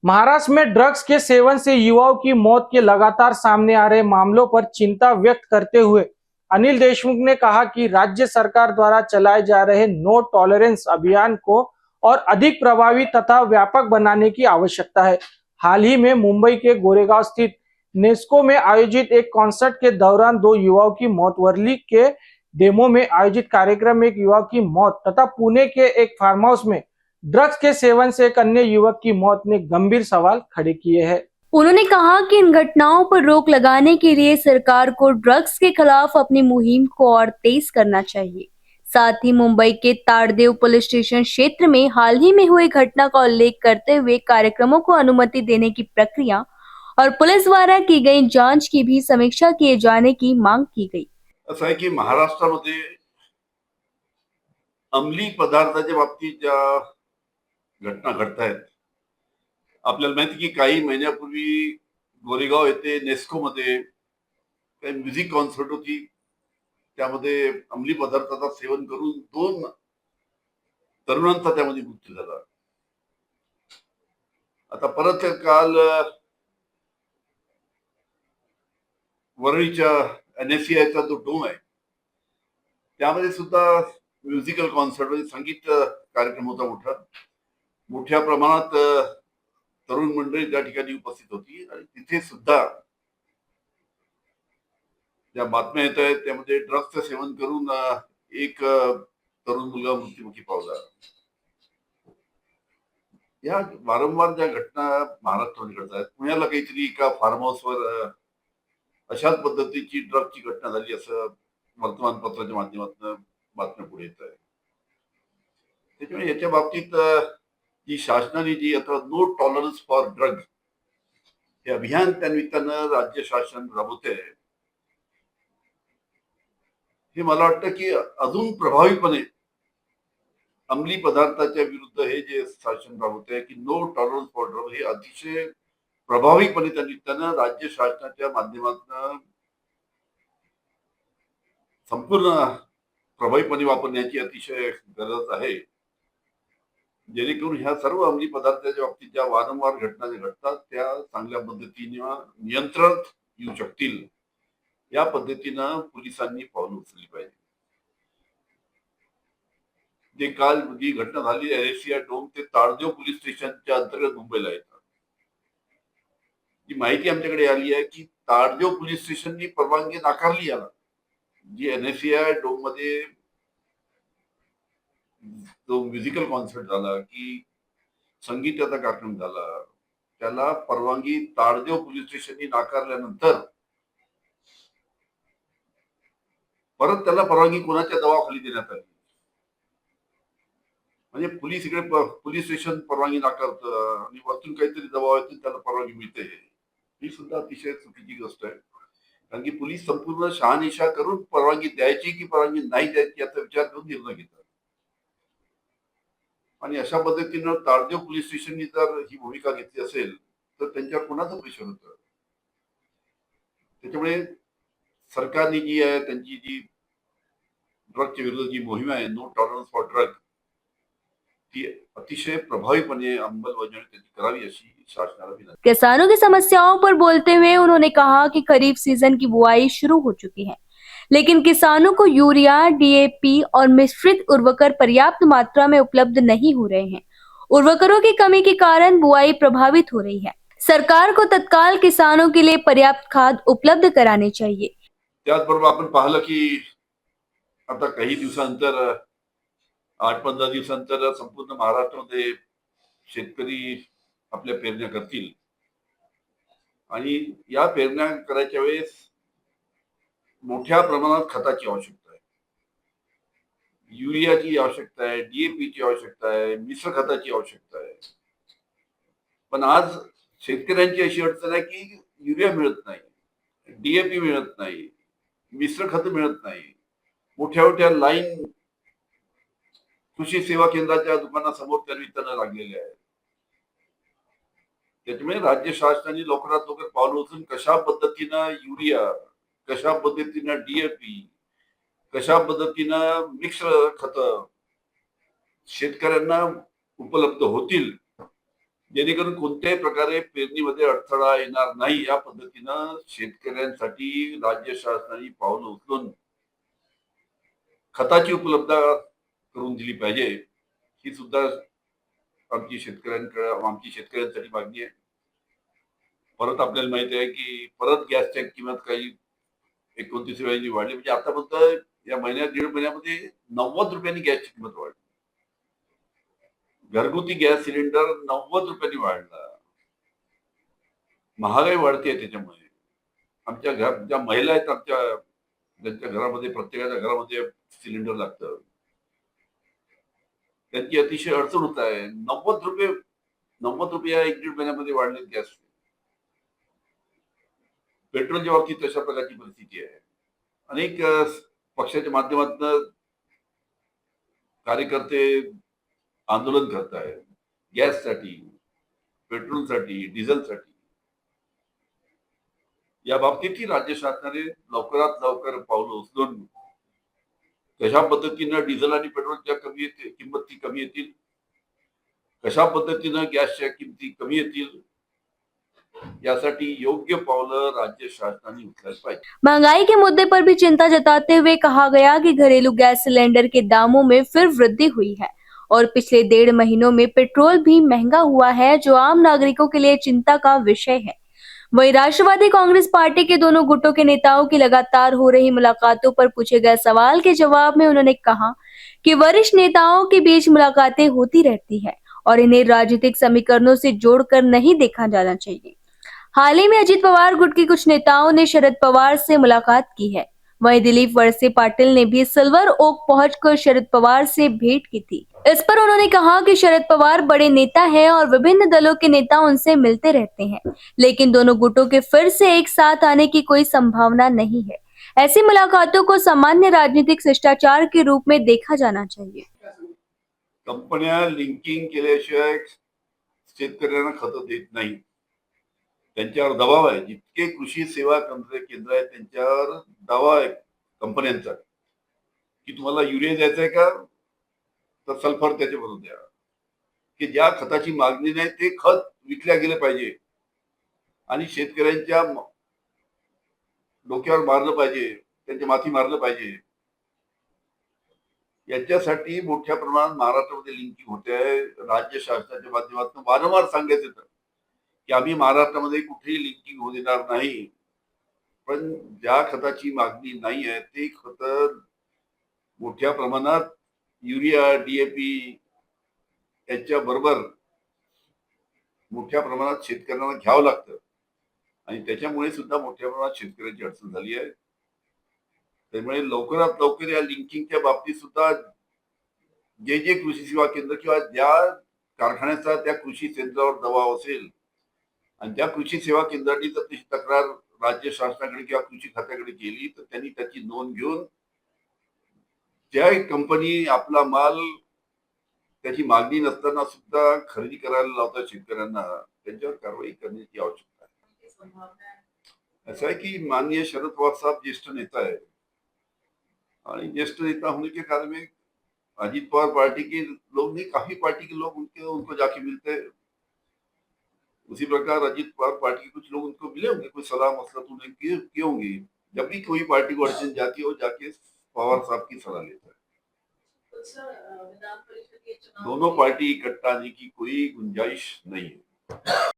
महाराष्ट्र में ड्रग्स के सेवन से युवाओं की मौत के लगातार सामने आ रहे मामलों पर चिंता व्यक्त करते हुए अनिल देशमुख ने कहा कि राज्य सरकार द्वारा चलाए जा रहे नो टॉलरेंस अभियान को और अधिक प्रभावी तथा व्यापक बनाने की आवश्यकता है। हाल ही में मुंबई के गोरेगांव स्थित नेस्को में आयोजित एक कॉन्सर्ट के दौरान दो युवाओं की मौत, वर्ली के डेमो में आयोजित कार्यक्रम में एक युवक की मौत तथा पुणे के एक फार्म हाउस में ड्रग्स के सेवन से एक अन्य युवक की मौत ने गंभीर सवाल खड़े किए हैं। उन्होंने कहा कि इन घटनाओं पर रोक लगाने के लिए सरकार को ड्रग्स के खिलाफ अपनी मुहिम को और तेज करना चाहिए। साथ ही मुंबई के ताड़देव पुलिस स्टेशन क्षेत्र में हाल ही में हुई घटना का उल्लेख करते हुए कार्यक्रमों को अनुमति देने की प्रक्रिया और पुलिस द्वारा की गई जांच की भी समीक्षा किए जाने की मांग की गई। असं आहे की महाराष्ट्रामध्ये अंमली पदार्थाच्या बाबतीत ज्या घटना घडतायत, आपल्याला माहिती की काही महिन्यापूर्वी गोरेगाव येथे नेस्कोमध्ये काही म्युझिक कॉन्सर्ट होती. त्यामध्ये अंमली पदार्थाचं सेवन करून दोन तरुणांचा त्यामध्ये मृत्यू झाला. आता परत काल वरळीच्या एनएससीआयचा जो डोम आहे त्यामध्ये सुद्धा म्युझिकल कॉन्सर्ट म्हणजे संगीत कार्यक्रम होता मोठ्या प्रमाणात तरुण मंडळी त्या ठिकाणी उपस्थित होती आणि तिथे सुद्धा ज्या बातम्या येत आहेत त्यामध्ये ड्रग्सचं सेवन करून एक तरुण मुलगा मृत्युमुखी पावला. या वारंवार ज्या घटना महाराष्ट्रामध्ये घडत आहेत, पुण्याला काहीतरी एका फार्म हाऊसवर अशाच पद्धतीची ड्रगची घटना झाली असं वर्तमानपत्राच्या माध्यमातून बातम्या पुढे येत आहे. त्याच्यामुळे याच्या बाबतीत जी शासनाने जी आता नो टॉलरन्स फॉर ड्रग हे अभियान त्या निमित्तानं राज्य शासन राबवते आहे, हे मला वाटतं की अजून प्रभावीपणे अंमली पदार्थाच्या विरुद्ध हे जे शासन राबवते आहे की नो टॉलरन्स फॉर ड्रग हे अतिशय प्रभावीपणे त्या निमित्तानं राज्य शासनाच्या माध्यमातून संपूर्ण प्रभावीपणे वापरण्याची अतिशय गरज आहे, जेणेकरून ह्या सर्व अंमली पदार्थाच्या बाबतीत ज्या वारंवार घटना ज्या घडतात त्या चांगल्या पद्धतीने नियंत्रणात येऊ शकतील. या पद्धतीनं पोलिसांनी पावलं उचलली पाहिजे. जे काल जी घटना झाली एनएससीआय डोम ते ताडदेव पोलीस स्टेशनच्या अंतर्गत मुंबईला येतात. जी माहिती आमच्याकडे आली आहे की ताडदेव पोलीस स्टेशननी परवानगी नाकारली याला. जी एनएससीआय डोम मध्ये जो म्युझिकल कॉन्सर्ट झाला की संगीताचा कार्यक्रम झाला, त्याला परवानगी ताडदेव पोलीस स्टेशननी नाकारल्यानंतर परत त्याला परवानगी कोणाच्या दबावाखाली देण्यात आली. म्हणजे पोलीस इकडे पोलीस स्टेशन परवानगी नाकारतं आणि वरतून काहीतरी दबाव येतो त्याला परवानगी मिळते. ही सुद्धा अतिशय चुकीची गोष्ट आहे. कारण की पोलीस संपूर्ण शहानिशा करून परवानगी द्यायची की परवानगी नाही द्यायची याचा विचार करून निर्णय घेतात. आणि अशा पद्धतीनं ताडदेव पोलीस स्टेशननी जर ही भूमिका घेतली असेल तर त्यांच्यावर कोणाचं प्रेशर होतं. त्याच्यामुळे सरकारने जी आहे त्यांची जी ड्रगच्या विरुद्ध जी मोहीम आहे नो टॉलरन्स फॉर ड्रग ती अतिशय प्रभावीपणे अंमलबजावणी त्याची करावी अशी शासनाला विनंती. किसानों की समस्याओं पर बोलते हुए उन्होंने कहा कि खरीफ सीजन की बुआई शुरू हो चुकी है, लेकिन किसानों को यूरिया, डीएपी और मिश्रित उर्वरक पर्याप्त मात्रा में उपलब्ध नहीं हो रहे हैं। उर्वरकों की कमी के कारण बुआई प्रभावित हो रही है। सरकार को तत्काल किसानों के लिए पर्याप्त खाद उपलब्ध कराने चाहिए। त्याचबरोबर आपण पाहिलं की आता काही दिवसानंतर 8-15 दिवसानंतर संपूर्ण महाराष्ट्रामध्ये शेतकरी आपल्या पेरण्या करतील आणि या पेरण्या करायच्या वेळेस मोठ्या प्रमाणात खताची आवश्यकता आहे. युरियाची आवश्यकता आहे, डीएपीची आवश्यकता आहे, मिश्र खताची आवश्यकता आहे. पण आज शेतकऱ्यांची अशी अडचण आहे की युरिया मिळत नाही, डीएपी मिळत नाही, मिश्र खत मिळत नाही. मोठ्या लाईन कृषी सेवा केंद्राच्या दुकानासमोर त्या निमित्तानं लागलेल्या आहेत. त्याच्यामुळे राज्य शासनाने लवकरात लवकर पावलं उचलून कशा पद्धतीनं युरिया, कशा पद्धतीनं डीएपी, कशा पद्धतीनं मिक्स खत शेतकऱ्यांना उपलब्ध होतील, जेणेकरून कोणत्याही प्रकारे पेरणीमध्ये अडथळा येणार नाही या पद्धतीनं शेतकऱ्यांसाठी राज्य शासनाने पावलं उचलून खताची उपलब्धता करून दिली पाहिजे, ही सुद्धा आमची शेतकऱ्यांसाठी मागणी आहे. परत आपल्याला माहिती आहे की परत गॅसच्या किंमत काही 29 रुपयांनी वाढली, म्हणजे आतापर्यंत या महिन्यात 1.5 महिन्यामध्ये 90 रुपयांनी गॅसची किंमत वाढली. घरगुती गॅस सिलेंडर 90 रुपयांनी वाढला. महागाई वाढते त्याच्यामुळे आमच्या ज्या महिला आहेत ज्यांच्या घरामध्ये प्रत्येकाच्या घरामध्ये सिलेंडर लागतं, त्यांची अतिशय अडचण होत आहे. 90 रुपये या 1-1.5 महिन्यामध्ये वाढले गॅस. पेट्रोलच्या बाबतीत तशा प्रकारची परिस्थिती आहे. अनेक पक्षाच्या माध्यमातून कार्यकर्ते आंदोलन करत आहेत गॅससाठी, पेट्रोलसाठी, डिझेलसाठी. या बाबतीतही राज्य शासनाने लवकरात लवकर पावलं उचलून कशा पद्धतीनं डिझेल आणि पेट्रोलच्या किंमती कमी येतील, कशा पद्धतीनं गॅसच्या किमती कमी येतील, यासाठी योग्य पावलं राज्य शासनाने उचलायला पाहिजे. महंगाई के मुद्दे पर भी चिंता जताते हुए कहा गया कि घरेलू गैस सिलेंडर के दामों में फिर वृद्धि हुई है और पिछले 1.5 महीनों में पेट्रोल भी महंगा हुआ है, जो आम नागरिकों के लिए चिंता का विषय है। वहीं राष्ट्रवादी कांग्रेस पार्टी के दोनों गुटों के नेताओं की लगातार हो रही मुलाकातों पर पूछे गए सवाल के जवाब में उन्होंने कहा कि वरिष्ठ नेताओं के बीच मुलाकातें होती रहती है और इन्हें राजनीतिक समीकरणों से जोड़कर नहीं देखा जाना चाहिए। हाल ही में अजित पवार गुट के कुछ नेताओं ने शरद पवार से मुलाकात की है। वहीं दिलीप वळसे पाटिल ने भी सिल्वर ओक पहुंचकर शरद पवार से भेंट की थी। इस पर उन्होंने कहा कि शरद पवार बड़े नेता हैं और विभिन्न दलों के नेता उनसे मिलते रहते हैं, लेकिन दोनों गुटों के फिर से एक साथ आने की कोई संभावना नहीं है। ऐसी मुलाकातों को सामान्य राजनीतिक शिष्टाचार के रूप में देखा जाना चाहिए। कंपन्या लिंकिंग केल्याशिवाय शेतकऱ्यांना खतं देत नाही, त्यांच्यावर दबाव आहे. जितके कृषी सेवा केंद्र आहेत त्यांच्यावर दबाव आहे कंपन्यांचा की तुम्हाला युरिया द्यायचा आहे का, तर सल्फर त्याच्याबरोबर द्या. की ज्या खताची मागणी नाही ते खत विकल्या गेले पाहिजे आणि शेतकऱ्यांच्या डोक्यावर मारलं पाहिजे, त्यांच्या माथी मारलं पाहिजे. याच्यासाठी मोठ्या प्रमाणात महाराष्ट्रामध्ये लिंकिंग होते आहे. राज्य शासनाच्या माध्यमातून वारंवार सांगण्यात येतं की आम्ही महाराष्ट्रामध्ये कुठेही लिंकिंग होऊ देणार नाही, पण ज्या खताची मागणी नाही आहे ते खत मोठ्या प्रमाणात युरिया, डीएपी याच्या बरोबर मोठ्या प्रमाणात शेतकऱ्यांना घ्यावं लागतं आणि त्याच्यामुळे सुद्धा मोठ्या प्रमाणात शेतकऱ्यांची अडचण झाली आहे. त्यामुळे लवकरात लवकर या लिंकिंगच्या बाबतीत सुद्धा जे कृषी सेवा केंद्र किंवा ज्या कारखान्याचा त्या कृषी केंद्रावर दबाव असेल आणि त्या कृषी सेवा केंद्राने जर तशी तक्रार राज्य शासनाकडे किंवा कृषी खात्याकडे केली तर त्यांनी त्याची नोंद घेऊन ज्या कंपनी आपला माल त्याची मागणी नसताना सुद्धा खरेदी करायला लावतात शेतकऱ्यांना, त्यांच्यावर कारवाई करण्याची आवश्यकता आहे. असं आहे की माननीय शरद पवार साहब ज्येष्ठ नेता है और ज्येष्ठ नेता होने के कारण में अजीत पवार पार्टी के लोग नहीं, काफी पार्टी के लोग उनको जाके मिलते हैं. उसी प्रकार अजीत पवार पार्टी के कुछ लोग उनको मिले होंगे, कोई सलाह मसलत उन्हें किए होंगे. जब भी कोई पार्टी को अड़चन जाती है वो जाके पवार साहब की सलाह लेता है. दोनों पार्टी इकट्ठा आने की कोई गुंजाइश नहीं है.